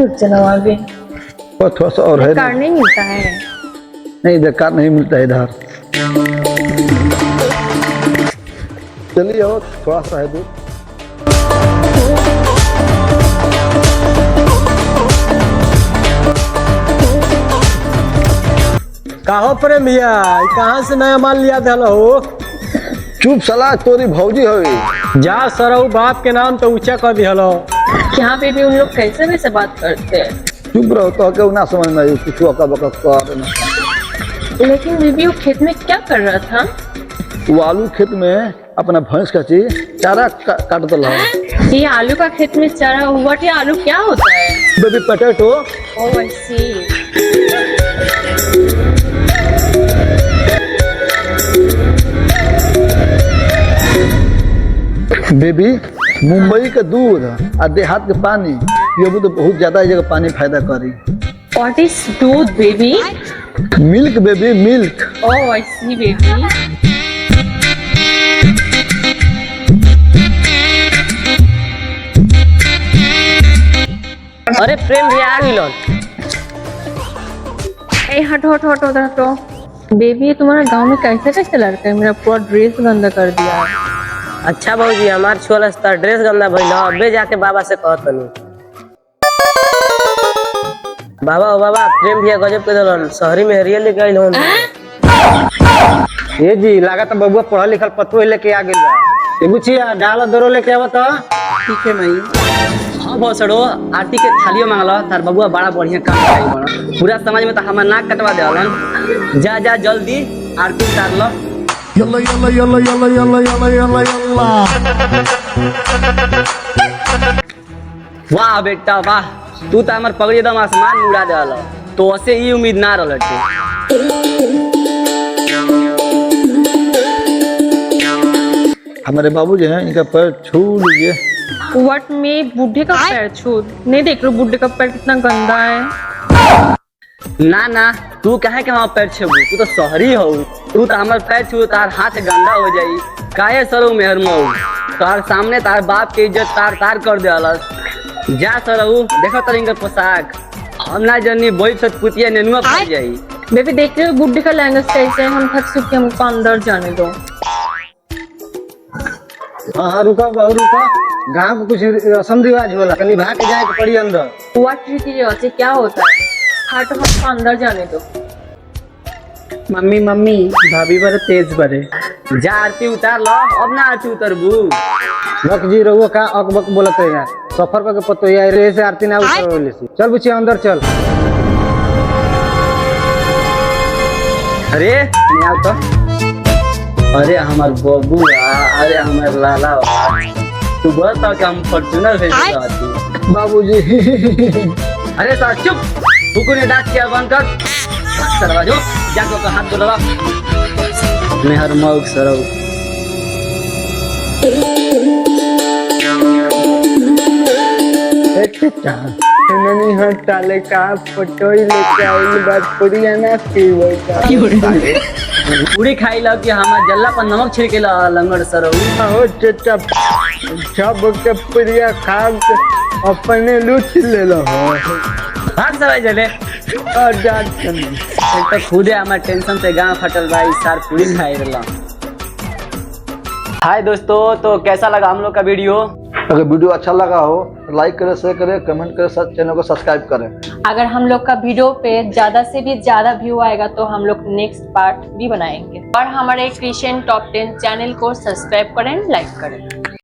रुक जाओ आगे। और थोड़ा सा और है। कार नहीं मिलता है? नहीं इधर कार नहीं मिलता है इधर। चलिए और थोड़ा सा है दूर। कहो प्रेम भैया, कहाँ से नया माल लिया था? हो चुप साला, तोरी भौजी हो। जा सरऊ, बाप के नाम तो ऊंचा कर दिया। यहाँ पे भी उन लोग कैसे वैसे बात करते हैं। चुप रहो तो क्यों ना समझ में आई कुछ अका बका कर ना। लेकिन बीबी वो खेत में क्या कर रहा था? वो आलू खेत में अपना भैंस का चीज चारा काट दल। ये आलू का खेत में चारा हुआ? ये आलू क्या होता है? Baby potato. Oh I see. Baby Mumbai का दूध और देहात के पानी ये तो बहुत ज्यादा जगह पानी फायदा करी। What is doodh baby? Milk baby, milk. Oh I see baby. अरे प्रेम भैया आ गइलन। ए हटो हटो हटो उधर हटो। बेबी ये तुम्हारा गांव में कैसे कैसे लड़का है? मेरा पूरा ड्रेस गंदा कर दिया है। अच्छा भाजी, हमार छोला सा ड्रेस गंदा भइल, अबे जाके बाबा से कहत तनी। बाबा ओ बाबा, प्रेम भैया गजब के दलन, शहरी में हरियल लेके आइल हन। ये जी लागत बबुआ पढ़ा लिखल पतो लेके आ गइल बा। ए बुचिया डाल दरो लेके आवत। ठीक है भाई। हाँ भोसड़ो, आरती के थालियो मांगला, तार बबुआ बड़ा बढ़िया काम कराई बड़ा। पूरा समाज में तो हमार नाक कटवा देलन। जा जा जल्दी आरती उतार लो। Yalla yalla yalla yalla yalla yalla yalla yalla. वाह बेटा वाह, तू तो हमार पगड़ी एकदम आसमान में उड़ा देला। तो ऐसे ही उम्मीद ना रहल थे। हमारे बाबू जो है इनका पैर छू लीजिए। व्हाट में बूढ़े का पैर छू? नहीं देख लो बूढ़े का पैर कितना गंदा है। ना ना, तू कहे के हमार पैर छू? तू तो शहरी हो, तू तो हमार पैर छू तार हाथ गंदा हो जाई। काहे सरो मेहर मऊ, तार सामने तार बाप के इज्जत तार तार कर देलस। जा सरऊ, देखो तर इनका पोशाक, हम ना जनी बोई छत पुतिया नेनुआ पड़ जाई। बेबी देख रहे हो बूढ़े का लहंगा कैसे है? हम थक चुके, हमको अंदर जाने दो। हाँ रुका बहु रुका, गाँव में कुछ रस्म रिवाज होला, कहीं भाग के जाए के पड़ी अंदर। व्हाट रीति रिवाज से क्या होता है? हट, हमको अंदर जाने दो। मम्मी मम्मी, भाभी बड़े तेज बड़े। जा आरती उतार लो, अब ना आरती उतरबू। रख जी रहुआ का अकबक बोलत है यार, सफर करके पतो यार रे से आरती ना उतर से। चल बुचिया अंदर चल। अरे नहीं आओ तो। अरे हमार बबुआ, अरे हमार लाला, तू बोलता कि हम फॉर्च्यूनर भेज आती। बाबूजी। अरे सर चुप, बुकू ने डांस किया बंद कर। सरवाजो जाको का हाथ धोला मेहर मौक सरौ। नहीं हटाले का पटोई लेके आइल बात पुड़िया ना पीवे का। पूरी खाई लो कि हमार जल्ला पर नमक छिड़के ला लंगड़ सरौ। हो चचा सब के पुड़िया खा के अपने लूट ले लो। भाग सवाई जले और जात कर एक तो खुदे हमार टेंशन से गांव फटल भाई, सार पूरी खाई रहला। हाय दोस्तों, तो कैसा लगा हम लोग का वीडियो? अगर वीडियो अच्छा लगा हो तो लाइक करें, शेयर करें, कमेंट करें, चैनल को सब्सक्राइब करें। अगर हम लोग का वीडियो पे ज्यादा से भी ज्यादा व्यू आएगा तो हम लोग नेक्स्ट पार्ट भी बनाएंगे। और हमारे क्रिश्चियन टॉप 10 चैनल को सब्सक्राइब करें, लाइक करें।